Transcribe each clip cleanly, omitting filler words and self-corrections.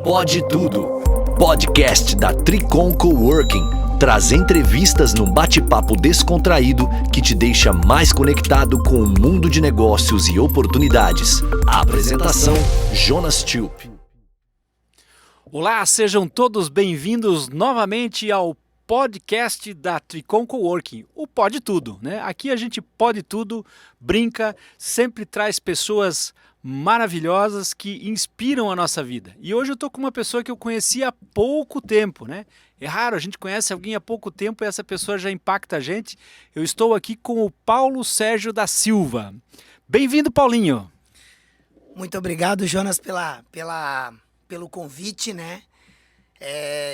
Pode Tudo, podcast da Tricom Coworking, traz entrevistas num bate-papo descontraído que te deixa mais conectado com o mundo de negócios e oportunidades. A apresentação, Jonas Tilp. Olá, sejam todos bem-vindos novamente ao podcast da Tricom Coworking, o Pode Tudo, né? Aqui a gente pode tudo, brinca, sempre traz pessoas maravilhosas que inspiram a nossa vida. E hoje eu estou com uma pessoa que eu conheci há pouco tempo, né? É raro, a gente conhece alguém há pouco tempo e essa pessoa já impacta a gente. Eu estou aqui com o Paulo Sérgio da Silva. Bem-vindo, Paulinho. Muito obrigado, Jonas, pelo convite, né?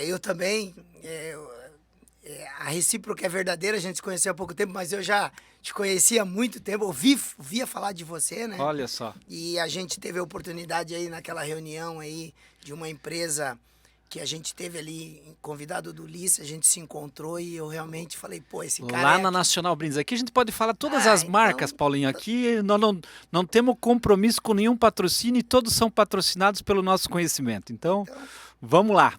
Eu também... a recíproca é verdadeira, a gente se conheceu há pouco tempo, mas eu já te conhecia há muito tempo, ouvia falar de você, né? Olha só. E a gente teve a oportunidade aí naquela reunião aí de uma empresa que a gente teve ali, convidado do Ulisses, a gente se encontrou e eu realmente falei, pô, esse cara lá na Nacional Brindes, aqui a gente pode falar todas as marcas, então... Paulinho, aqui nós não temos compromisso com nenhum patrocínio e todos são patrocinados pelo nosso conhecimento, então vamos lá.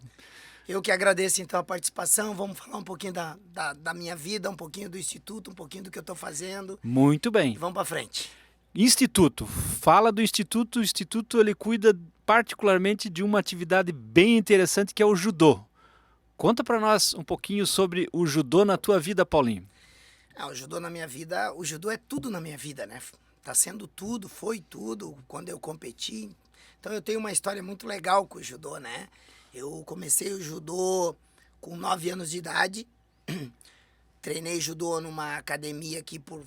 Eu que agradeço, então, a participação. Vamos falar um pouquinho da minha vida, um pouquinho do Instituto, um pouquinho do que eu estou fazendo. Muito bem. Vamos para frente. Instituto. Fala do Instituto. O Instituto ele cuida particularmente de uma atividade bem interessante que é o judô. Conta para nós um pouquinho sobre o judô na tua vida, Paulinho. O judô na minha vida, o judô é tudo na minha vida, né? Tá sendo tudo, foi tudo quando eu competi. Então eu tenho uma história muito legal com o judô, né? Eu comecei o judô com 9 anos de idade, treinei judô numa academia aqui por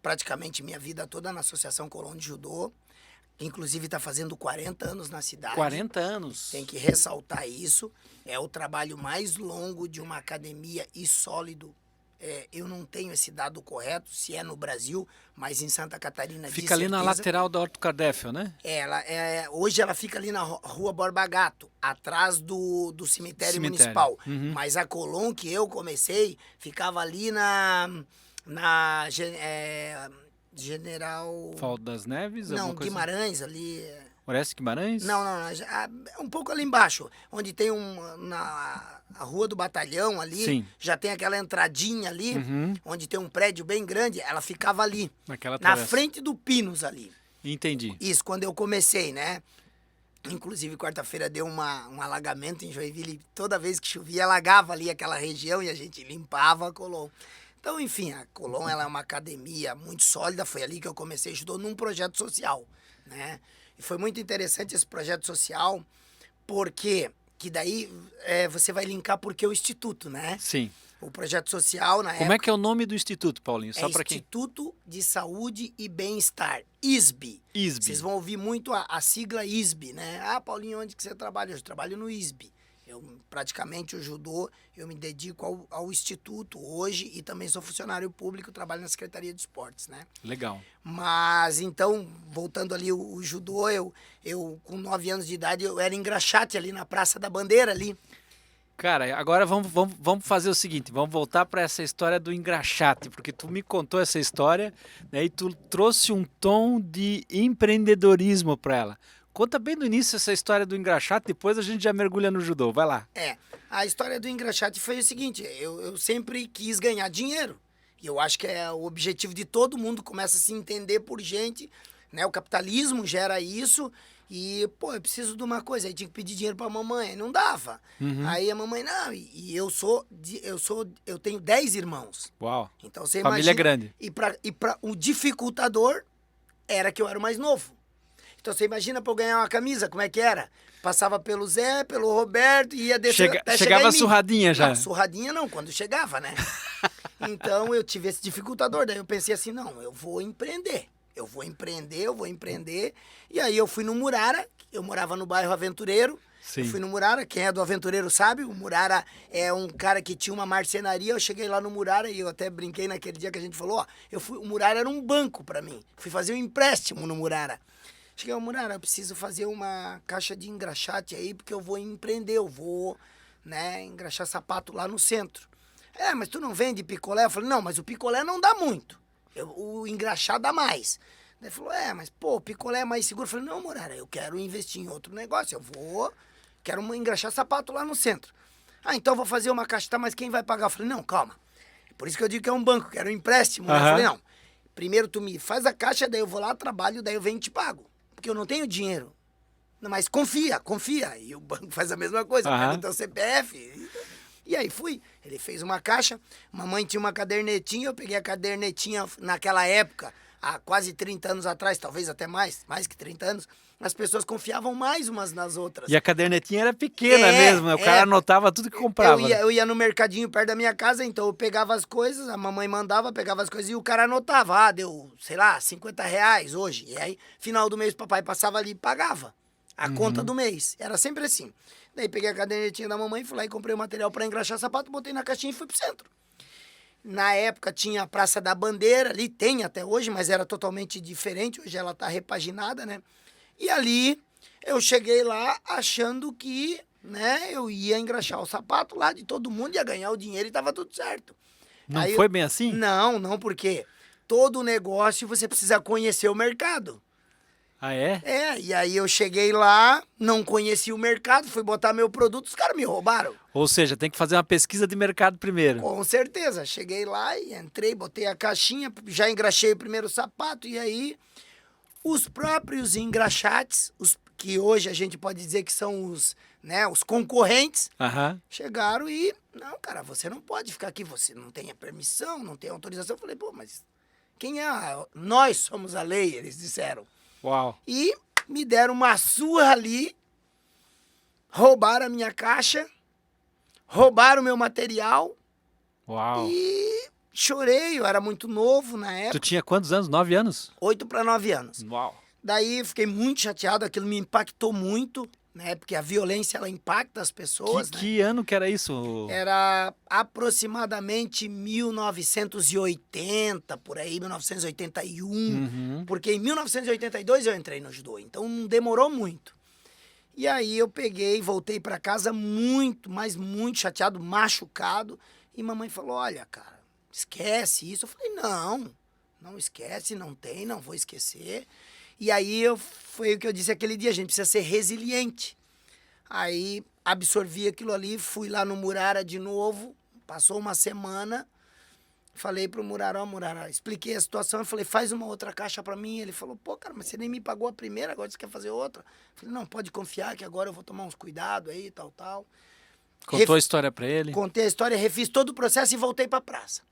praticamente minha vida toda na Associação Colón de Judô, inclusive está fazendo 40 anos na cidade. 40 anos? Tem que ressaltar isso, é o trabalho mais longo de uma academia e sólido. Eu não tenho esse dado correto, se é no Brasil, mas em Santa Catarina de Fica ali certeza, na lateral da Horto Cardéfio, né? Hoje ela fica ali na Rua Borba Gato, atrás do cemitério municipal. Uhum. Mas a Colón que eu comecei ficava ali General... Faldo das Neves? Não, Guimarães ali... Orestes Guimarães? Não, um pouco ali embaixo, onde tem a Rua do Batalhão ali, sim, já tem aquela entradinha ali, onde tem um prédio bem grande, ela ficava ali, na frente do Pinos ali. Entendi. Isso, quando eu comecei, né? Inclusive, quarta-feira deu um alagamento em Joinville, toda vez que chovia, alagava ali aquela região e a gente limpava a Colón. Então, enfim, a Colón ela é uma academia muito sólida, foi ali que eu comecei, ajudou num projeto social, né? E foi muito interessante esse projeto social, porque que daí você vai linkar porque o Instituto, né? Sim. O projeto social, na época... Como é que é o nome do Instituto, Paulinho? Só para quem... Instituto de Saúde e Bem-Estar, ISB. ISB. Vocês vão ouvir muito a sigla ISB, né? Ah, Paulinho, onde que você trabalha? Eu trabalho no ISB. Praticamente o judô, eu me dedico ao Instituto hoje e também sou funcionário público, trabalho na Secretaria de Esportes, né? Legal. Mas, então, voltando ali o judô, eu com 9 anos de idade, eu era engraxate ali na Praça da Bandeira ali. Cara, agora vamos fazer o seguinte, vamos voltar para essa história do engraxate, porque tu me contou essa história, né, e tu trouxe um tom de empreendedorismo para ela. Conta bem no início essa história do engraxate, depois a gente já mergulha no judô, vai lá. A história do engraxate foi o seguinte, eu sempre quis ganhar dinheiro, e eu acho que é o objetivo de todo mundo, começa a se entender por gente, né, o capitalismo gera isso, e, pô, eu preciso de uma coisa, aí tinha que pedir dinheiro pra mamãe, não dava. Aí a mamãe, não, e eu tenho 10 irmãos. Uau, então você família imagina, grande. E pra o dificultador era que eu era o mais novo. Então você imagina pra eu ganhar uma camisa, como é que era? Passava pelo Zé, pelo Roberto, ia descer até chegava chegar surradinha já. Não, surradinha não, quando chegava, né? Então eu tive esse dificultador, daí eu pensei assim, não, eu vou empreender. E aí eu fui no Murara, eu morava no bairro Aventureiro. Sim. Eu fui no Murara, quem é do Aventureiro sabe, o Murara é um cara que tinha uma marcenaria, eu cheguei lá no Murara e eu até brinquei naquele dia que a gente falou, o Murara era um banco pra mim, fui fazer um empréstimo no Murara. Cheguei ao Murara, eu preciso fazer uma caixa de engraxate aí, porque eu vou empreender, eu vou, né, engraxar sapato lá no centro. Mas tu não vende picolé? Eu falei, não, mas o picolé não dá muito, o engraxado dá mais. Daí falou, mas pô, o picolé é mais seguro. Eu falei, não, Murara, eu quero investir em outro negócio, eu vou quero engraxar sapato lá no centro. Ah, então vou fazer uma caixa, tá, mas quem vai pagar? Eu falei, não, calma. Por isso que eu digo que é um banco, quero um empréstimo. Né? Eu falei, não, primeiro tu me faz a caixa, daí eu vou lá, trabalho, daí eu venho e te pago. Porque eu não tenho dinheiro. Mas confia. E o banco faz a mesma coisa, pega o teu CPF. E aí fui. Ele fez uma caixa, mamãe tinha uma cadernetinha, eu peguei a cadernetinha naquela época, há quase 30 anos atrás, talvez até mais que 30 anos, as pessoas confiavam mais umas nas outras. E a cadernetinha era pequena mesmo, o cara anotava tudo que comprava. Eu ia no mercadinho perto da minha casa, então eu pegava as coisas, a mamãe mandava, pegava as coisas e o cara anotava. Ah, deu, sei lá, R$50 hoje. E aí, final do mês, o papai passava ali e pagava a conta do mês. Era sempre assim. Daí peguei a cadernetinha da mamãe, fui lá e comprei o material para engraxar sapato, botei na caixinha e fui pro centro. Na época tinha a Praça da Bandeira, ali tem até hoje, mas era totalmente diferente, hoje ela tá repaginada, né? E ali eu cheguei lá achando que, né, eu ia engraxar o sapato lá de todo mundo, ia ganhar o dinheiro e tava tudo certo. Não foi bem assim? Não, porque todo negócio você precisa conhecer o mercado. Ah, é? E aí eu cheguei lá, não conhecia o mercado, fui botar meu produto, os caras me roubaram. Ou seja, tem que fazer uma pesquisa de mercado primeiro. Com certeza. Cheguei lá e entrei, botei a caixinha, já engraxei o primeiro sapato e aí os próprios engraxates, que hoje a gente pode dizer que são os, né, os concorrentes, chegaram e, não, cara, você não pode ficar aqui, você não tem a permissão, não tem autorização. Eu falei, pô, mas quem é? Nós somos a lei, eles disseram. Uau. E me deram uma surra ali, roubaram a minha caixa, roubaram o meu material. Uau. E chorei, eu era muito novo na época. Tu tinha quantos anos? 9 anos? 8 para 9 anos. Uau. Daí fiquei muito chateado, aquilo me impactou muito, né? Porque a violência, ela impacta as pessoas, né? Que ano que era isso? Era aproximadamente 1980, por aí, 1981. Porque em 1982 eu entrei no judô, então não demorou muito. E aí eu peguei, voltei para casa muito, mas muito chateado, machucado. E mamãe falou, olha, cara, esquece isso. Eu falei, não esquece, não vou esquecer. E aí foi o que eu disse aquele dia, a gente precisa ser resiliente. Aí absorvi aquilo ali, fui lá no Murara de novo, passou uma semana, falei pro Murara, Murara, expliquei a situação, eu falei, faz uma outra caixa pra mim. Ele falou, pô, cara, mas você nem me pagou a primeira, agora você quer fazer outra? Eu falei, não, pode confiar que agora eu vou tomar uns cuidados aí, tal. Contou a história pra ele? Contei a história, refiz todo o processo e voltei pra praça.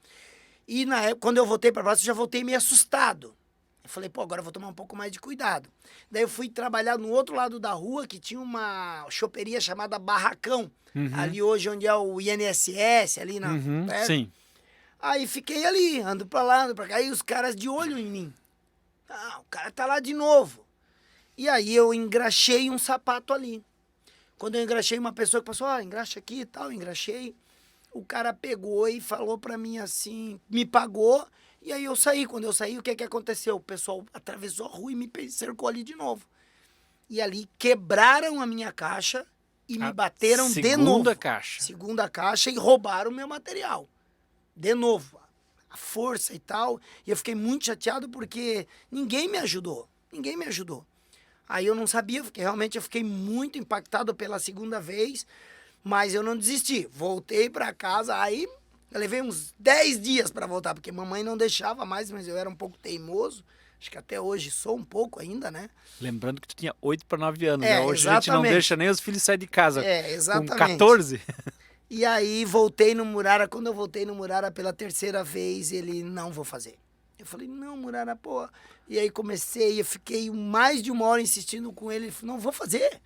E na época, quando eu voltei pra praça, eu já voltei meio assustado. Eu falei, pô, agora eu vou tomar um pouco mais de cuidado. Daí eu fui trabalhar no outro lado da rua, que tinha uma choperia chamada Barracão. Ali hoje, onde é o INSS, ali na... Sim. Aí fiquei ali, ando pra lá, ando pra cá, e os caras de olho em mim. Ah, o cara tá lá de novo. E aí eu engraxei um sapato ali. Quando eu engraxei, uma pessoa que passou, engraxa aqui e tal, engraxei. O cara pegou e falou pra mim assim, me pagou, e aí eu saí. Quando eu saí, o que aconteceu? O pessoal atravessou a rua e me cercou ali de novo. E ali quebraram a minha caixa e me bateram de novo. Segunda caixa e roubaram o meu material. De novo. A força e tal. E eu fiquei muito chateado porque ninguém me ajudou. Aí eu não sabia, porque realmente eu fiquei muito impactado pela segunda vez, mas eu não desisti. Voltei pra casa, aí eu levei uns 10 dias pra voltar, porque mamãe não deixava mais, mas eu era um pouco teimoso. Acho que até hoje sou um pouco ainda, né? Lembrando que tu tinha 8 para 9 anos, né? Hoje exatamente. A gente não deixa nem os filhos sair de casa. Exatamente. Com 14. E aí voltei no Murara. Quando eu voltei no Murara pela terceira vez, ele, não vou fazer. Eu falei, não, Murara, pô. E aí eu fiquei mais de 1 hora insistindo com ele. Ele falou, não vou fazer,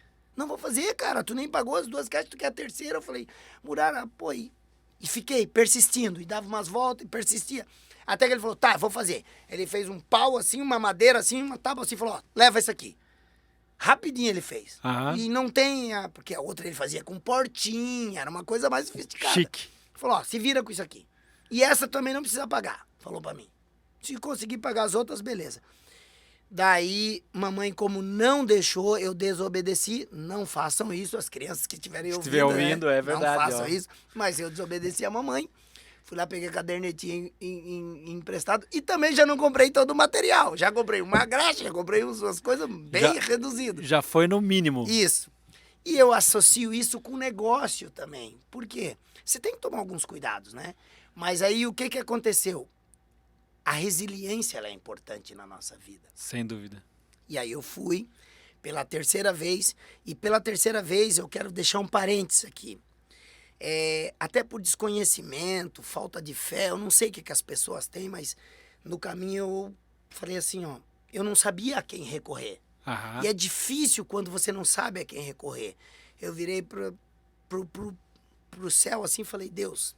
cara. Tu nem pagou as 2 caixas, tu quer a terceira. Eu falei, Murara, pô. E fiquei persistindo, e dava umas voltas e persistia. Até que ele falou, tá, vou fazer. Ele fez um pau assim, uma madeira assim, uma tábua assim, falou, ó, leva isso aqui. Rapidinho ele fez. E não tem, porque a outra ele fazia com portinha, era uma coisa mais sofisticada. Chique. Falou, ó, se vira com isso aqui. E essa também não precisa pagar, falou pra mim. Se conseguir pagar as outras, beleza. Daí, mamãe, como não deixou, eu desobedeci. Não façam isso, as crianças que estiverem ouvindo, é verdade. Não façam isso. Mas eu desobedeci a mamãe. Fui lá, peguei a cadernetinha emprestado. E também já não comprei todo o material. Já comprei uma graxa, já comprei umas coisas bem reduzidas. Já foi no mínimo. Isso. E eu associo isso com negócio também. Por quê? Você tem que tomar alguns cuidados, né? Mas aí o que aconteceu? A resiliência ela é importante na nossa vida. Sem dúvida. E aí eu fui pela terceira vez. E pela terceira vez eu quero deixar um parênteses aqui. Até por desconhecimento, falta de fé, eu não sei o que as pessoas têm, mas no caminho eu falei assim, ó, eu não sabia a quem recorrer. Aham. E é difícil quando você não sabe a quem recorrer. Eu virei pro céu assim e falei, Deus,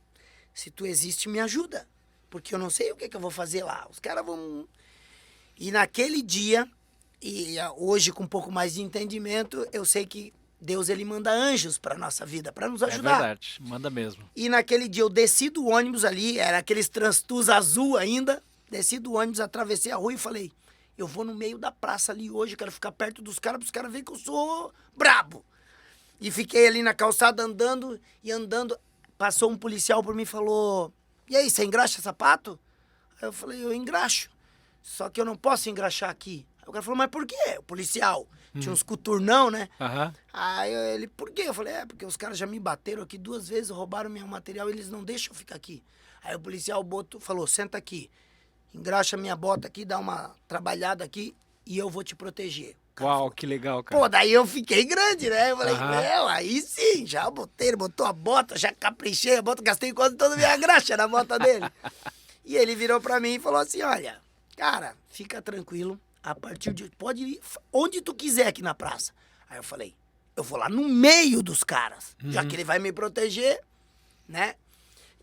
se tu existe, me ajuda. Porque eu não sei o que eu vou fazer lá. Os caras vão... E naquele dia, e hoje com um pouco mais de entendimento, eu sei que Deus ele manda anjos para nossa vida, para nos ajudar. É verdade, manda mesmo. E naquele dia eu desci do ônibus ali, era aqueles Transtus azul ainda, desci do ônibus, atravessei a rua e falei, eu vou no meio da praça ali hoje, quero ficar perto dos caras, para os caras verem que eu sou brabo. E fiquei ali na calçada andando e andando, passou um policial por mim e falou, e aí, você engraxa sapato? Aí eu falei, eu engraxo, só que eu não posso engraxar aqui. Aí o cara falou, mas por quê? O policial, tinha uns coturnão, né? Aham. Aí ele, por quê? Eu falei, porque os caras já me bateram aqui 2 vezes, roubaram meu material e eles não deixam eu ficar aqui. Aí o policial falou, senta aqui, engraxa minha bota aqui, dá uma trabalhada aqui e eu vou te proteger. Uau, que legal, cara. Pô, daí eu fiquei grande, né? Eu falei, Aham. aí sim, já botei, ele botou a bota, já caprichei a bota, gastei quase toda a minha graxa na bota dele. E ele virou pra mim e falou assim, olha, cara, fica tranquilo, a partir de... Pode ir onde tu quiser aqui na praça. Aí eu falei, eu vou lá no meio dos caras, já que ele vai me proteger, né?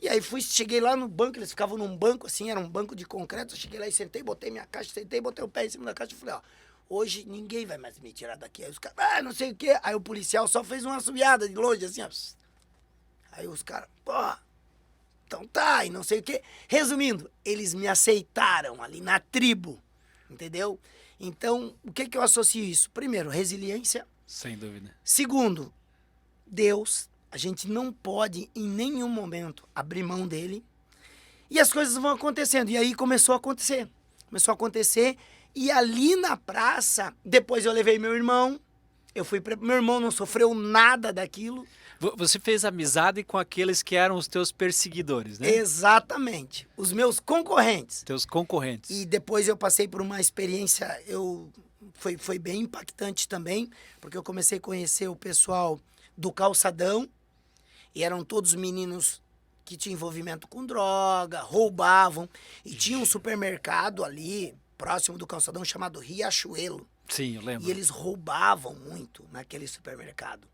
E aí cheguei lá no banco, eles ficavam num banco assim, era um banco de concreto, eu cheguei lá e sentei, botei minha caixa, sentei, botei o pé em cima da caixa e falei, ó, hoje ninguém vai mais me tirar daqui. Aí os caras, não sei o quê. Aí o policial só fez uma assobiada de longe, assim, ó. Aí os caras, pô, então tá, e não sei o quê. Resumindo, eles me aceitaram ali na tribo, entendeu? Então, o que eu associo isso? Primeiro, resiliência. Sem dúvida. Segundo, Deus, a gente não pode em nenhum momento abrir mão dele. E as coisas vão acontecendo. E aí começou a acontecer. Começou a acontecer. E ali na praça, depois eu levei meu irmão. Meu irmão não sofreu nada daquilo. Você fez amizade com aqueles que eram os teus perseguidores, né? Exatamente. Os meus concorrentes. Teus concorrentes. E depois eu passei por uma experiência, foi bem impactante também, porque eu comecei a conhecer o pessoal do calçadão, e eram todos meninos que tinham envolvimento com droga, roubavam, e tinha um supermercado ali, próximo do calçadão, chamado Riachuelo. Sim, eu lembro. E eles roubavam muito naquele supermercado.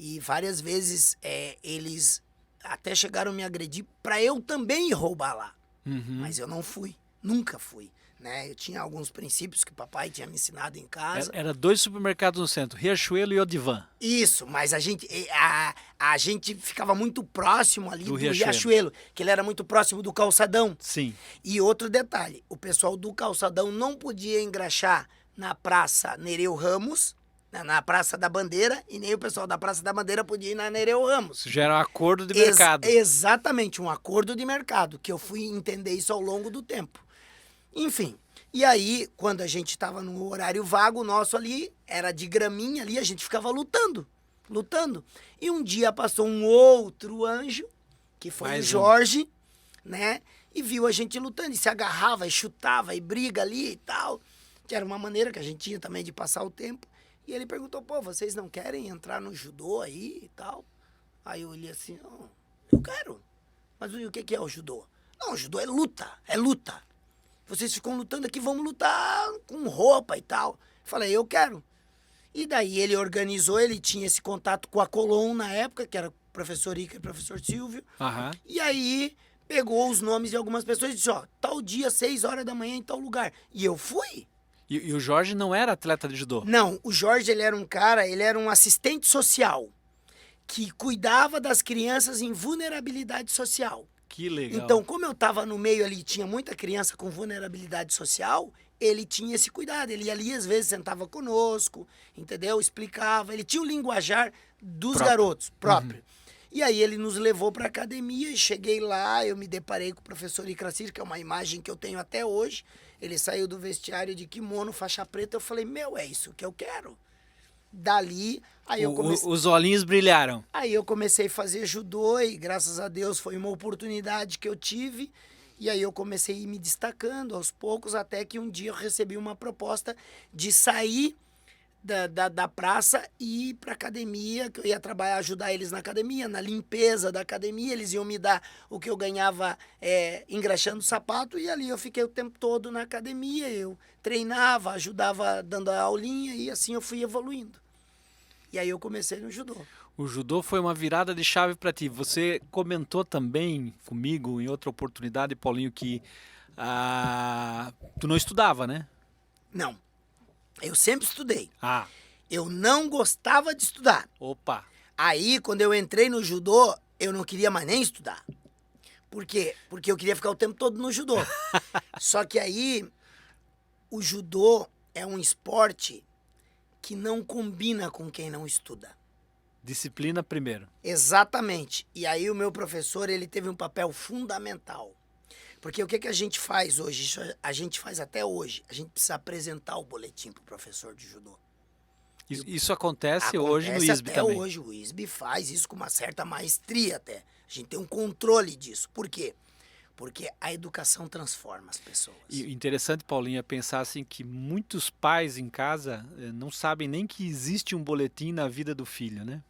E várias vezes eles até chegaram a me agredir para eu também ir roubar lá. Uhum. Mas eu não fui, nunca fui. Né? Eu tinha alguns princípios que o papai tinha me ensinado em casa. Era 2 supermercados no centro, Riachuelo e Odivan. Isso, mas a gente ficava muito próximo ali do Riachuelo. Riachuelo, que ele era muito próximo do calçadão. Sim. E outro detalhe, o pessoal do calçadão não podia engraxar na Praça Nereu Ramos, na Praça da Bandeira, e nem o pessoal da Praça da Bandeira podia ir na Nereu Ramos. Isso já era um acordo de mercado. Exatamente, um acordo de mercado, que eu fui entender isso ao longo do tempo. Enfim, e aí, quando a gente estava no horário vago nosso ali, era de graminha ali, a gente ficava lutando. E um dia passou um outro anjo, que foi o Jorge, né? E viu a gente lutando, e se agarrava, e chutava, e briga ali e tal. Que era uma maneira que a gente tinha também de passar o tempo. E ele perguntou, pô, vocês não querem entrar no judô aí e tal? Aí eu olhei assim, não, eu quero. Mas o que é o judô? Não, o judô é luta. Vocês ficam lutando aqui, vamos lutar com roupa e tal. Falei, eu quero. E daí ele organizou, ele tinha esse contato com a Colom na época, que era o professor Ica e o professor Silvio. Aham. E aí pegou os nomes de algumas pessoas e disse, ó, tal dia, 6 horas da manhã em tal lugar. E eu fui. E o Jorge não era atleta de judô? Não, o Jorge, ele era um assistente social que cuidava das crianças em vulnerabilidade social. Que legal. Então, como eu estava no meio ali, tinha muita criança com vulnerabilidade social, ele tinha esse cuidado. Ele ali, às vezes, sentava conosco, entendeu? Explicava. Ele tinha o linguajar dos garotos próprio. E aí ele nos levou para a academia e cheguei lá, eu me deparei com o professor Icracir, que é uma imagem que eu tenho até hoje. Ele saiu do vestiário de kimono, faixa preta, eu falei, é isso que eu quero. Dali, Aí eu comecei... Os olhinhos brilharam. Aí eu comecei a fazer judô e, graças a Deus, foi uma oportunidade que eu tive. E aí eu comecei a ir me destacando aos poucos, até que um dia eu recebi uma proposta de sair da praça e ir para academia, que eu ia trabalhar, ajudar eles na academia, na limpeza da academia. Eles iam me dar o que eu ganhava engraxando o sapato, e ali eu fiquei o tempo todo na academia. Eu treinava, ajudava dando a aulinha, e assim eu fui evoluindo. E aí eu comecei no judô. O judô foi uma virada de chave para ti. Você comentou também comigo em outra oportunidade, Paulinho, que tu não estudava, né? Não, eu sempre estudei. Ah, Eu não gostava de estudar. opa. Aí, quando eu entrei no judô, eu não queria mais nem estudar. Por quê? Porque eu queria ficar o tempo todo no judô. Só que aí, o judô é um esporte que não combina com quem não estuda. Disciplina primeiro. Exatamente. E aí o meu professor, ele teve um papel fundamental. Porque o que a gente faz hoje? Isso a gente faz até hoje. A gente precisa apresentar o boletim pro professor de judô. Isso acontece hoje no ISB até também. hoje o ISB faz isso com uma certa maestria até. A gente tem um controle disso. Por quê? Porque a educação transforma as pessoas. E interessante, Paulinho, é pensar assim que muitos pais em casa não sabem nem que existe um boletim na vida do filho, né?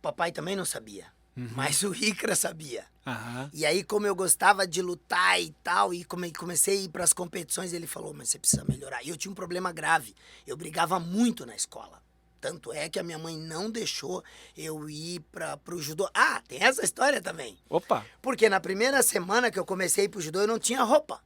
Papai também não sabia, mas o Icra sabia. Aham. E aí, como eu gostava de lutar e tal, e comecei a ir para as competições, ele falou, mas você precisa melhorar. E eu tinha um problema grave, eu brigava muito na escola. Tanto é que a minha mãe não deixou eu ir pro judô. Ah, tem essa história também. Opa! Porque na primeira semana que eu comecei pro judô, eu não tinha roupa.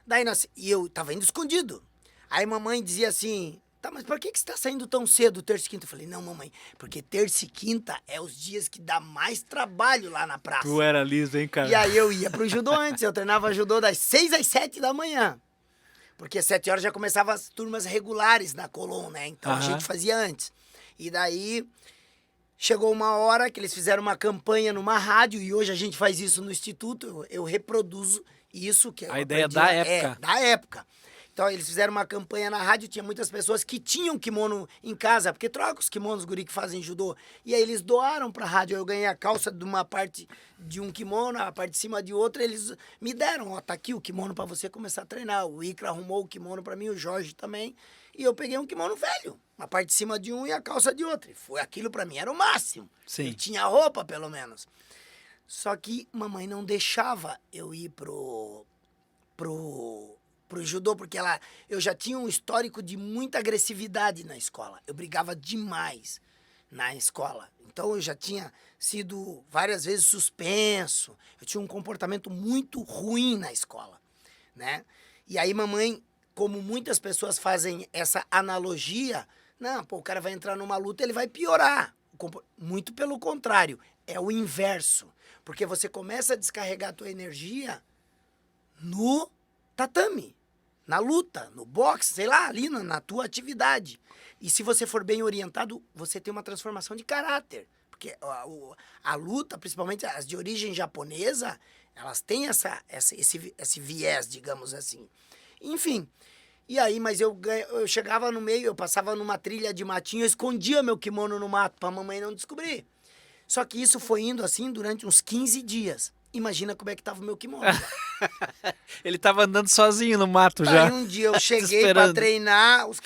Daí e eu tava indo escondido. Aí mamãe dizia assim, tá, mas por que você tá saindo tão cedo, terça e quinta? Eu falei, não, mamãe, porque terça e quinta é os dias que dá mais trabalho lá na praça. Tu era liso, hein, cara? E aí eu ia pro judô antes, eu treinava judô das 6 às 7 da manhã. Porque às 7 horas já começava as turmas regulares na Colón, né? Então a gente fazia antes. E daí chegou uma hora que eles fizeram uma campanha numa rádio, e hoje a gente faz isso no Instituto, eu reproduzo isso. Que A ideia da época. É, da época. Então eles fizeram uma campanha na rádio, tinha muitas pessoas que tinham kimono em casa, porque troca os kimonos, guri, que fazem judô. E aí eles doaram pra rádio, eu ganhei a calça de uma parte de um kimono, a parte de cima de outra, eles me deram, ó, tá aqui o kimono pra você começar a treinar. O Icra arrumou o kimono pra mim, o Jorge também, e eu peguei um kimono velho, a parte de cima de um e a calça de outro. E foi aquilo pra mim, era o máximo. Sim. Eu tinha roupa, pelo menos. Só que mamãe não deixava eu ir pro judô, porque eu já tinha um histórico de muita agressividade na escola. Eu brigava demais na escola. Então eu já tinha sido várias vezes suspenso. Eu tinha um comportamento muito ruim na escola, né? E aí mamãe, como muitas pessoas fazem essa analogia, não, pô, o cara vai entrar numa luta, ele vai piorar. Muito pelo contrário, é o inverso. Porque você começa a descarregar a tua energia no tatame, na luta, no boxe, sei lá, ali na tua atividade. E se você for bem orientado, você tem uma transformação de caráter. Porque a luta, principalmente as de origem japonesa, elas têm esse viés, digamos assim. Enfim, e aí, mas eu chegava no meio, eu passava numa trilha de matinho, eu escondia meu kimono no mato pra mamãe não descobrir. Só que isso foi indo assim durante uns 15 dias. Imagina como é que tava o meu kimono. Ele tava andando sozinho no mato já. Aí um dia eu cheguei pra treinar, os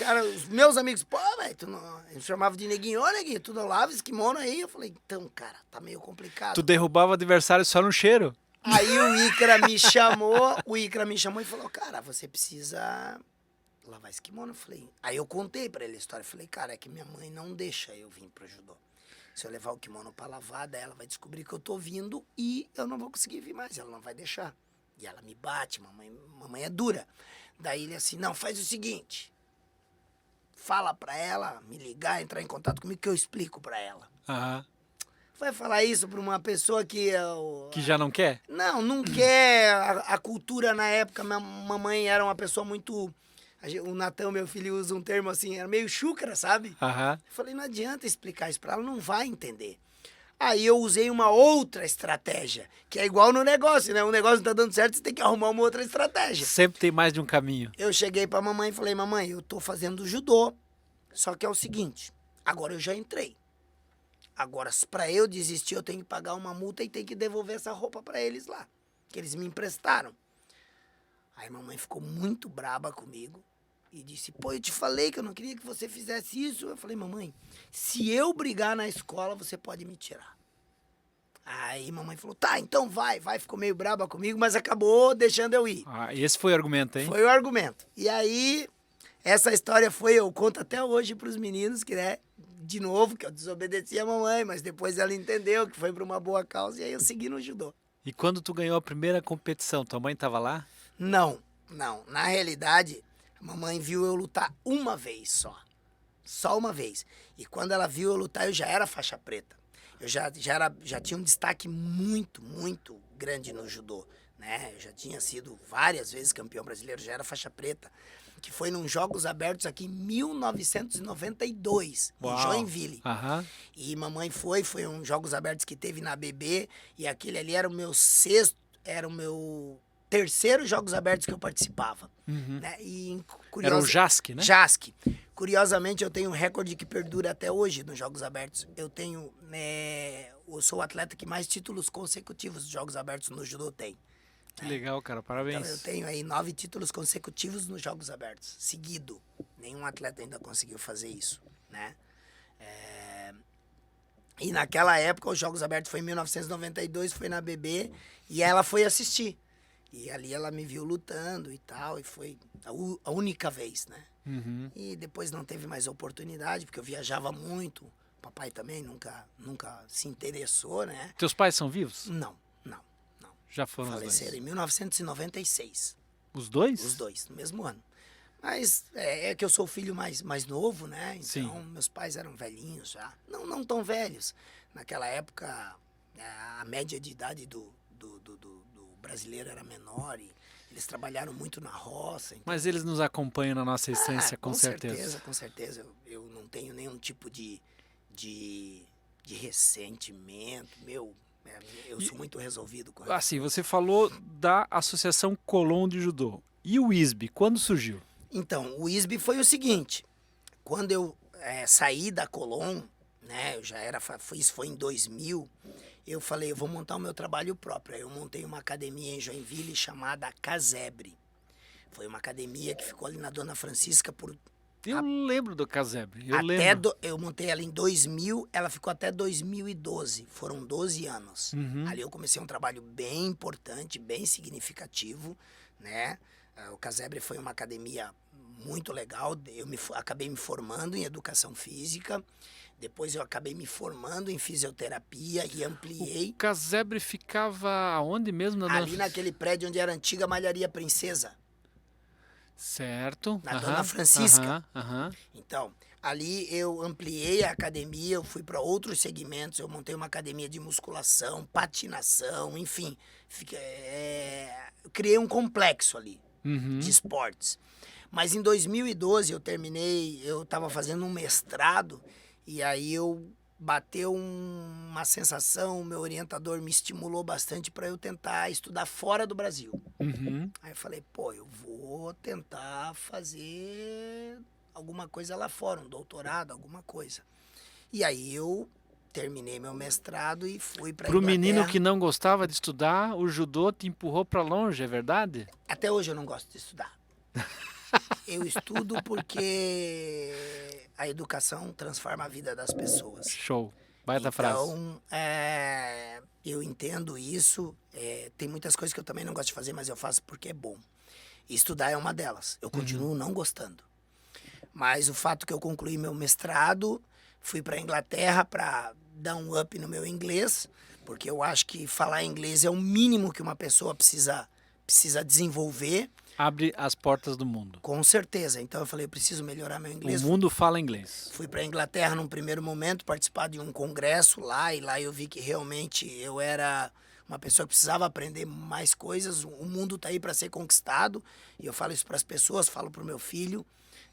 meus amigos, pô, velho, eles chamavam de neguinho, ô neguinho, tu não lava esse kimono aí? Eu falei, então, cara, tá meio complicado. Tu derrubava o adversário só no cheiro? Aí o Icra me chamou e falou, cara, você precisa lavar esse kimono. Eu falei, aí eu contei pra ele a história, eu falei, cara, é que minha mãe não deixa eu vir pro judô. Se eu levar o kimono pra lavar, daí ela vai descobrir que eu tô vindo e eu não vou conseguir vir mais, ela não vai deixar. E ela me bate, mamãe é dura. Daí ele assim, não, faz o seguinte, fala pra ela, me ligar, entrar em contato comigo que eu explico pra ela. Aham. Vai falar isso pra uma pessoa que... Que já não quer? Não quer. A cultura na época, minha mamãe era uma pessoa muito... O Natan, meu filho, usa um termo assim, era meio chúcara, sabe? Aham. Eu falei, não adianta explicar isso pra ela, não vai entender. Aí eu usei uma outra estratégia, que é igual no negócio, né? O negócio não tá dando certo, você tem que arrumar uma outra estratégia. Sempre tem mais de um caminho. Eu cheguei pra mamãe e falei, mamãe, eu tô fazendo judô, Só que é o seguinte, agora eu já entrei. Agora, para eu desistir, eu tenho que pagar uma multa e tenho que devolver essa roupa para eles lá, que eles me emprestaram. Aí mamãe ficou muito braba comigo e disse, pô, eu te falei que eu não queria que você fizesse isso. Eu falei, mamãe, se eu brigar na escola, você pode me tirar. Aí mamãe falou, tá, então vai. Ficou meio braba comigo, mas acabou deixando eu ir. Ah, esse foi o argumento, hein? Foi o argumento. E aí, essa história eu conto até hoje pros meninos, que de novo, que eu desobedeci a mamãe, mas depois ela entendeu que foi por uma boa causa e aí eu segui no judô. E quando tu ganhou a primeira competição, tua mãe tava lá? Não. Na realidade, a mamãe viu eu lutar uma vez só. Só uma vez. E quando ela viu eu lutar, eu já era faixa preta. Eu já tinha um destaque muito, muito grande no judô, né? Eu já tinha sido várias vezes campeão brasileiro, já era faixa preta, que foi nos Jogos Abertos aqui em 1992, Uau. em Joinville. Aham. E mamãe foi uns Jogos Abertos que teve na BB, e aquele ali era o meu terceiro Jogos Abertos que eu participava. Né? E, Era o JASC, né? JASC. Curiosamente, eu tenho um recorde que perdura até hoje nos Jogos Abertos. Eu sou o atleta que mais títulos consecutivos dos Jogos Abertos no judô tem. Que legal, cara, parabéns. Então, eu tenho aí 9 títulos consecutivos nos Jogos Abertos, seguido. Nenhum atleta ainda conseguiu fazer isso, né? E naquela época, os Jogos Abertos foi em 1992, foi na BB, e ela foi assistir. E ali ela me viu lutando e tal, e foi a única vez, né? E depois não teve mais oportunidade, porque eu viajava muito. O papai também nunca se interessou, né? Teus pais são vivos? Não. Já foram os Faleceram dois. em 1996. Os dois? Os dois, no mesmo ano. Mas é que eu sou o filho mais novo, né? Então, Sim. meus pais eram velhinhos já. Não tão velhos. Naquela época, a média de idade do brasileiro era menor e eles trabalharam muito na roça. Então... Mas eles nos acompanham na nossa essência, com certeza. Com certeza. Eu não tenho nenhum tipo de ressentimento, eu sou muito resolvido com isso. Assim, você falou da Associação Colón de Judô. E o ISB, quando surgiu? Então, o ISB foi o seguinte, quando eu saí da Colón, né, isso foi em 2000, eu falei, eu vou montar o meu trabalho próprio. Aí eu montei uma academia em Joinville chamada Casebre. Foi uma academia que ficou ali na Dona Francisca por... Eu lembro do Casebre, Eu montei ela em 2000, ela ficou até 2012, foram 12 anos. Ali eu comecei um trabalho bem importante, bem significativo, né? O Casebre foi uma academia muito legal, acabei me formando em educação física, depois eu acabei me formando em fisioterapia e ampliei. O Casebre ficava aonde mesmo? Ali naquele prédio onde era a antiga Malharia Princesa. Certo. Na Dona Francisca. Aham. Então, ali eu ampliei a academia, eu fui para outros segmentos, eu montei uma academia de musculação, patinação, enfim. Eu criei um complexo ali de esportes. Mas em 2012 eu estava fazendo um mestrado e aí bateu uma sensação, o meu orientador me estimulou bastante para eu tentar estudar fora do Brasil. Aí eu falei, eu vou tentar fazer alguma coisa lá fora, um doutorado, alguma coisa. E aí eu terminei meu mestrado e fui para Pro Inglaterra. menino que não gostava de estudar, o judô te empurrou para longe, é verdade? Até hoje eu não gosto de estudar. Eu estudo porque a educação transforma a vida das pessoas. Show. Baita frase. Então, eu entendo isso. Tem muitas coisas que eu também não gosto de fazer, mas eu faço porque é bom. Estudar é uma delas. Eu continuo não gostando. Mas o fato que eu concluí meu mestrado, fui para a Inglaterra para dar um up no meu inglês, porque eu acho que falar inglês é o mínimo que uma pessoa precisa desenvolver. Abre as portas do mundo. Com certeza. Então eu falei, eu preciso melhorar meu inglês. O mundo fala inglês. Fui para a Inglaterra num primeiro momento, participar de um congresso lá, e lá eu vi que realmente eu era uma pessoa que precisava aprender mais coisas. O mundo está aí para ser conquistado, e eu falo isso para as pessoas, falo para o meu filho,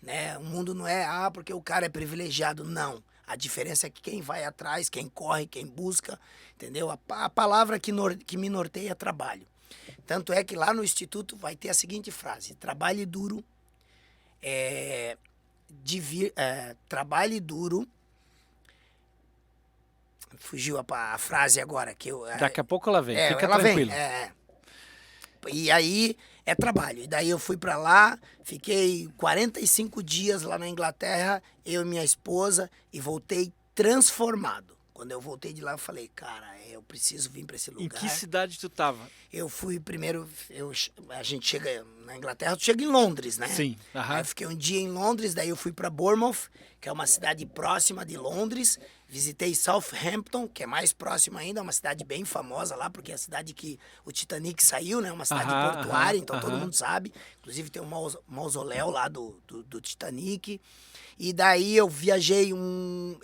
né? O mundo não é, porque o cara é privilegiado, não. A diferença é que quem vai atrás, quem corre, quem busca, entendeu? A palavra que me norteia é trabalho. Tanto é que lá no Instituto vai ter a seguinte frase, trabalhe duro, trabalhe duro. Fugiu a frase agora. Daqui a pouco ela vem, fica ela tranquilo. E aí é trabalho. E daí eu fui pra lá, fiquei 45 dias lá na Inglaterra, eu e minha esposa, e voltei transformado. Quando eu voltei de lá, eu falei, cara, eu preciso vir pra esse lugar. Em que cidade tu tava? Eu fui primeiro, a gente chega na Inglaterra, tu chega em Londres, né? Sim. Aí eu fiquei um dia em Londres, daí eu fui pra Bournemouth, que é uma cidade próxima de Londres. Visitei Southampton, que é mais próximo ainda, é uma cidade bem famosa lá, porque é a cidade que o Titanic saiu, né? Uma cidade portuária, então todo mundo sabe. Inclusive tem um mausoléu lá do Titanic. E daí eu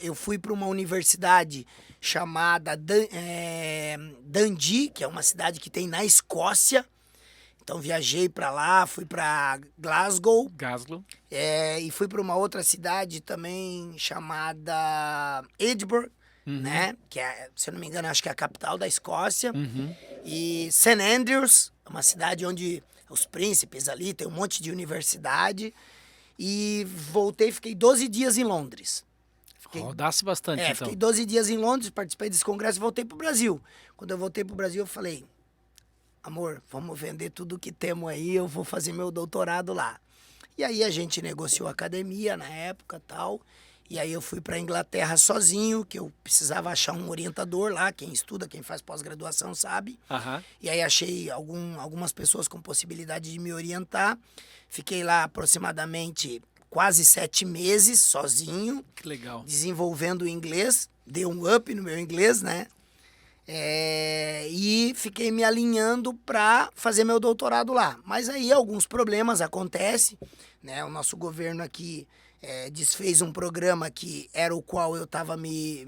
eu fui para uma universidade chamada Dundee, que é uma cidade que tem na Escócia. Então viajei para lá, fui para Glasgow. E fui para uma outra cidade também chamada Edinburgh, né? Que é, se eu não me engano, acho que é a capital da Escócia. E St. Andrews, uma cidade onde os príncipes ali, tem um monte de universidade. E voltei, fiquei 12 dias em Londres. Rodasse bastante, então. Fiquei 12 dias em Londres, participei desse congresso e voltei pro Brasil. Quando eu voltei pro Brasil, eu falei, amor, vamos vender tudo que temos aí, eu vou fazer meu doutorado lá. E aí a gente negociou academia na época e tal. E aí eu fui pra Inglaterra sozinho, que eu precisava achar um orientador lá, quem estuda, quem faz pós-graduação sabe. E aí achei algumas pessoas com possibilidade de me orientar. Fiquei lá aproximadamente quase 7 meses sozinho. Que legal. Desenvolvendo o inglês. Dei um up no meu inglês, né? E fiquei me alinhando para fazer meu doutorado lá. Mas aí alguns problemas acontecem, né? O nosso governo aqui desfez um programa que era o qual eu estava me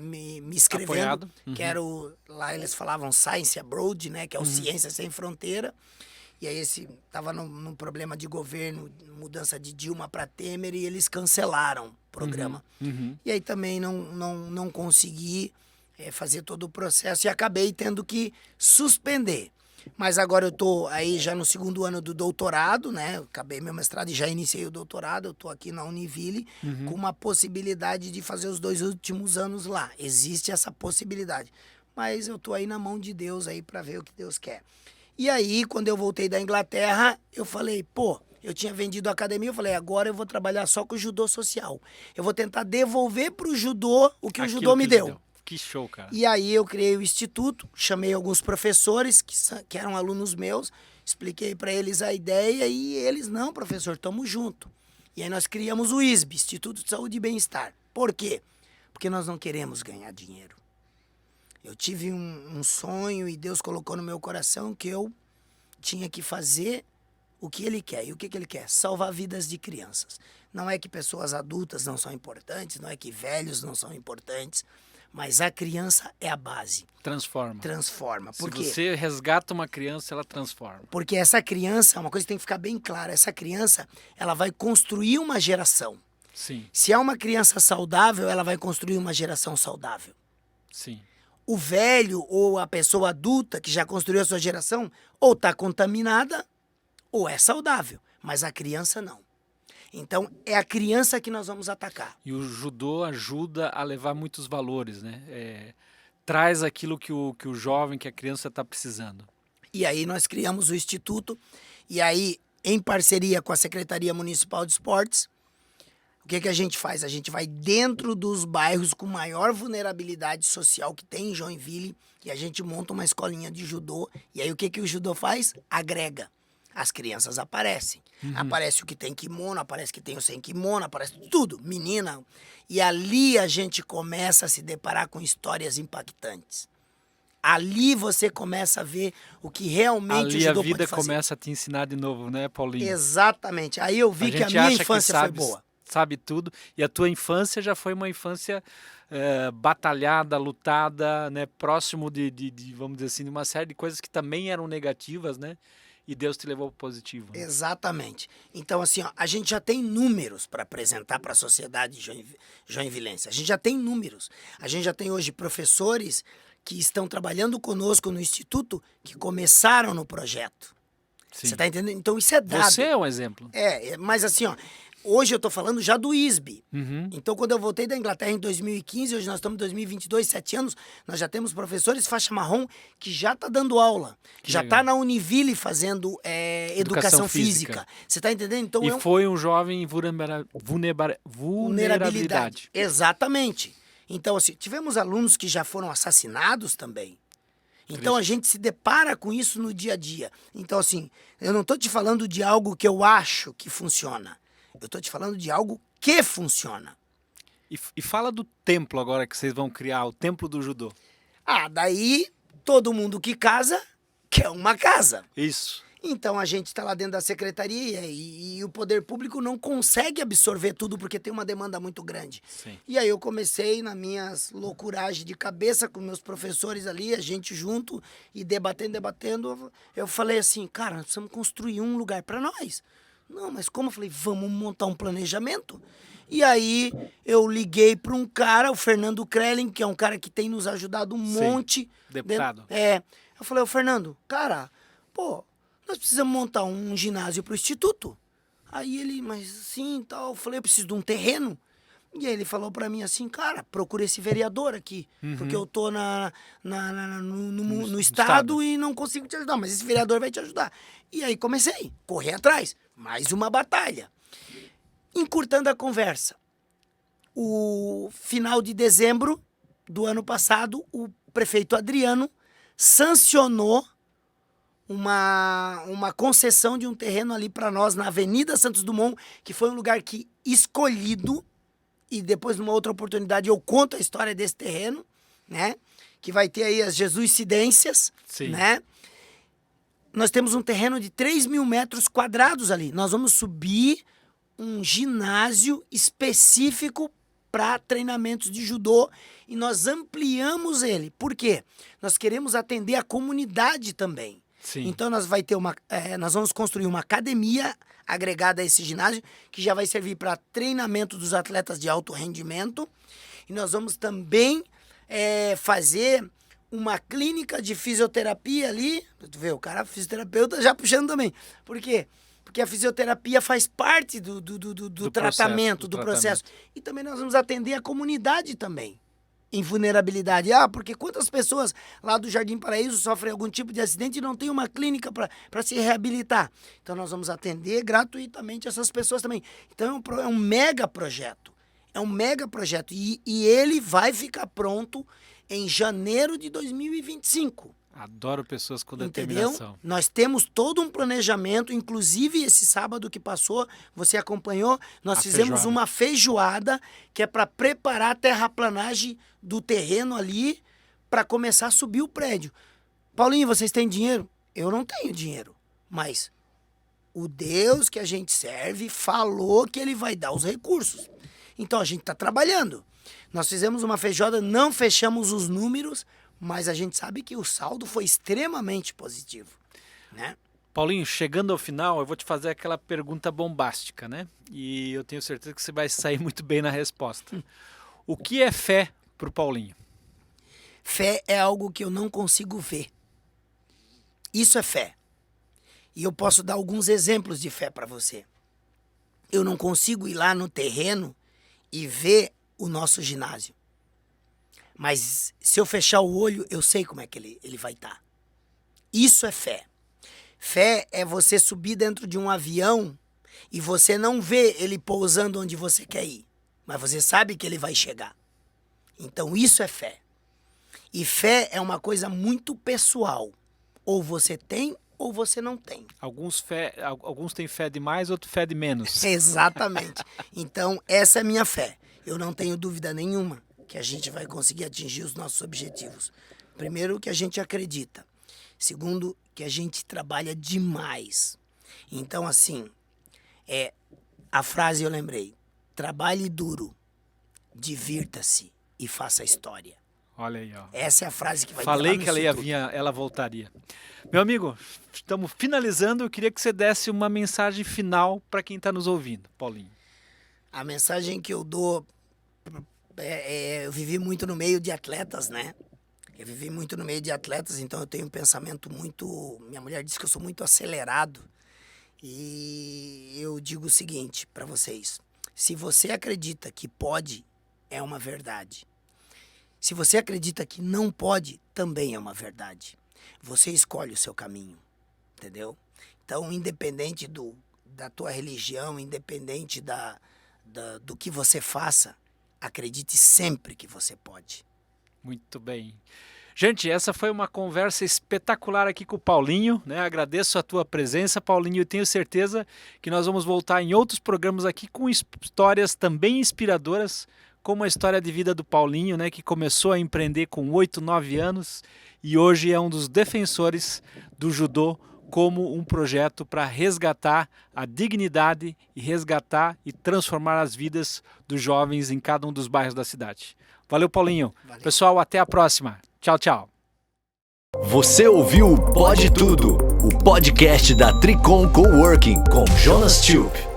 inscrevendo, que era lá eles falavam Science Abroad, né? Que é o Ciência Sem Fronteira. E aí estava num problema de governo, mudança de Dilma para Temer, e eles cancelaram o programa. E aí também não consegui fazer todo o processo e acabei tendo que suspender. Mas agora eu tô aí já no 2º ano do doutorado, né? Eu acabei meu mestrado e já iniciei o doutorado. Eu tô aqui na Univille com uma possibilidade de fazer os 2 últimos anos lá. Existe essa possibilidade. Mas eu tô aí na mão de Deus aí para ver o que Deus quer. E aí, quando eu voltei da Inglaterra, eu falei, eu tinha vendido a academia, eu falei, agora eu vou trabalhar só com o judô social. Eu vou tentar devolver pro judô o que o judô me deu. Que show, cara. E aí eu criei o instituto, chamei alguns professores que eram alunos meus, expliquei para eles a ideia e eles, não, professor, tamo junto. E aí nós criamos o ISB, Instituto de Saúde e Bem-Estar. Por quê? Porque nós não queremos ganhar dinheiro. Eu tive um sonho e Deus colocou no meu coração que eu tinha que fazer o que Ele quer. E o que Ele quer? Salvar vidas de crianças. Não é que pessoas adultas não são importantes, não é que velhos não são importantes, mas a criança é a base. Transforma. Por quê? Se você resgata uma criança, ela transforma. Porque essa criança, uma coisa que tem que ficar bem clara, essa criança, ela vai construir uma geração. Sim. Se é uma criança saudável, ela vai construir uma geração saudável. Sim. O velho ou a pessoa adulta que já construiu a sua geração, ou está contaminada, ou é saudável. Mas a criança não. Então, é a criança que nós vamos atacar. E o judô ajuda a levar muitos valores, né? Traz aquilo que o jovem, que a criança está precisando. E aí nós criamos o Instituto, e aí, em parceria com a Secretaria Municipal de Esportes, o que a gente faz? A gente vai dentro dos bairros com maior vulnerabilidade social que tem em Joinville, e a gente monta uma escolinha de judô, e aí o que o judô faz? Agrega. As crianças aparecem. Aparece o que tem kimono, aparece que tem o sem kimono, aparece tudo, menina. E ali a gente começa a se deparar com histórias impactantes. Ali você começa a ver o que realmente o judô pode fazer. Ali a vida começa a te ensinar de novo, né, Paulinho? Exatamente. Aí eu vi que a minha infância foi boa. Sabe tudo. E a tua infância já foi uma infância batalhada, lutada, né, próximo de, vamos dizer assim, de uma série de coisas que também eram negativas, né? E Deus te levou para o positivo. Né? Exatamente. Então, assim, a gente já tem números para apresentar para a sociedade joinvilense. A gente já tem números. A gente já tem hoje professores que estão trabalhando conosco no Instituto que começaram no projeto. Sim. Você está entendendo? Então, isso é dado. Você é um exemplo. Mas assim, hoje eu tô falando já do ISB. Uhum. Então, quando eu voltei da Inglaterra em 2015, hoje nós estamos em 2022, 7 anos, nós já temos professores faixa marrom que já tá dando aula. Que já legal. tá na Univille fazendo educação física. Você tá entendendo? Então, E foi um jovem em vulnerabilidade. Exatamente. Então, assim, tivemos alunos que já foram assassinados também. Então, a gente se depara com isso no dia a dia. Então, assim, eu não tô te falando de algo que eu acho que funciona. Eu tô te falando de algo que funciona. E fala do templo agora que vocês vão criar, o templo do judô. Daí todo mundo que casa quer uma casa. Isso. Então a gente está lá dentro da secretaria e o poder público não consegue absorver tudo porque tem uma demanda muito grande. Sim. E aí eu comecei nas minhas loucuragens de cabeça com meus professores ali, a gente junto e debatendo. Eu falei assim, cara, nós precisamos construir um lugar para nós. Não, mas como? Eu falei, vamos montar um planejamento. E aí eu liguei para um cara, o Fernando Krelling, que é um cara que tem nos ajudado um monte. Deputado. Eu falei, ô Fernando, cara, nós precisamos montar um ginásio pro instituto. Aí ele, mas assim, tal, eu falei, eu preciso de um terreno. E aí ele falou pra mim assim, cara, procura esse vereador aqui, porque eu tô no estado e não consigo te ajudar, mas esse vereador vai te ajudar. E aí comecei, correr atrás, mais uma batalha. Encurtando a conversa, o final de dezembro do ano passado, o prefeito Adriano sancionou uma concessão de um terreno ali para nós na Avenida Santos Dumont, que foi um lugar que escolhido, e depois numa outra oportunidade eu conto a história desse terreno, né? Que vai ter aí as Jesuicidências, Sim. né? Nós temos um terreno de 3.000 metros quadrados ali. Nós vamos subir um ginásio específico para treinamentos de judô e nós ampliamos ele. Por quê? Nós queremos atender a comunidade também. Sim. Então nós vamos construir uma academia agregada a esse ginásio que já vai servir para treinamento dos atletas de alto rendimento e nós vamos também fazer uma clínica de fisioterapia ali. Tu vê, o cara fisioterapeuta já puxando também. Por quê? Porque a fisioterapia faz parte do tratamento, do processo. E também nós vamos atender a comunidade também, em vulnerabilidade. Porque quantas pessoas lá do Jardim Paraíso sofrem algum tipo de acidente e não tem uma clínica para se reabilitar? Então nós vamos atender gratuitamente essas pessoas também. Então é um mega projeto. É um mega projeto. E ele vai ficar pronto em janeiro de 2025. Adoro pessoas com Entendeu? determinação. Nós temos todo um planejamento, inclusive esse sábado que passou, você acompanhou, nós fizemos uma feijoada que é para preparar a terraplanagem do terreno ali para começar a subir o prédio. Paulinho, vocês têm dinheiro? Eu não tenho dinheiro, mas o Deus que a gente serve falou que ele vai dar os recursos. Então a gente está trabalhando. Nós fizemos uma feijoada, não fechamos os números, mas a gente sabe que o saldo foi extremamente positivo, né? Paulinho, chegando ao final, eu vou te fazer aquela pergunta bombástica, né? E eu tenho certeza que você vai sair muito bem na resposta. O que é fé pro Paulinho? Fé é algo que eu não consigo ver. Isso é fé. E eu posso dar alguns exemplos de fé para você. Eu não consigo ir lá no terreno e ver o nosso ginásio. Mas se eu fechar o olho, eu sei como é que ele vai estar. Isso é fé. Fé é você subir dentro de um avião e você não vê ele pousando onde você quer ir. Mas você sabe que ele vai chegar. Então isso é fé. E fé é uma coisa muito pessoal. Ou você tem ou você não tem. Alguns têm fé de mais, outros fé de menos. Exatamente. Então essa é a minha fé. Eu não tenho dúvida nenhuma que a gente vai conseguir atingir os nossos objetivos. Primeiro, que a gente acredita. Segundo, que a gente trabalha demais. Então, assim, a frase eu lembrei. Trabalhe duro, divirta-se e faça história. Olha aí, ó. Essa é a frase que vai Falei que ela voltaria. Meu amigo, estamos finalizando. Eu queria que você desse uma mensagem final para quem está nos ouvindo, Paulinho. A mensagem que eu dou... eu vivi muito no meio de atletas, né? Eu vivi muito no meio de atletas, então eu tenho um pensamento muito... Minha mulher diz que eu sou muito acelerado. E eu digo o seguinte para vocês: se você acredita que pode, é uma verdade. Se você acredita que não pode, também é uma verdade. Você escolhe o seu caminho, entendeu? Então, independente da tua religião, independente do que você faça, acredite sempre que você pode. Muito bem. Gente, essa foi uma conversa espetacular aqui com o Paulinho, né? Agradeço a tua presença, Paulinho, e tenho certeza que nós vamos voltar em outros programas aqui com histórias também inspiradoras, como a história de vida do Paulinho, né? Que começou a empreender com 8, 9 anos e hoje é um dos defensores do judô como um projeto para resgatar a dignidade e resgatar e transformar as vidas dos jovens em cada um dos bairros da cidade. Valeu, Paulinho. Valeu. Pessoal, até a próxima. Tchau, tchau. Você ouviu o Pode Tudo, o podcast da Tricon Coworking com Jonas Tube.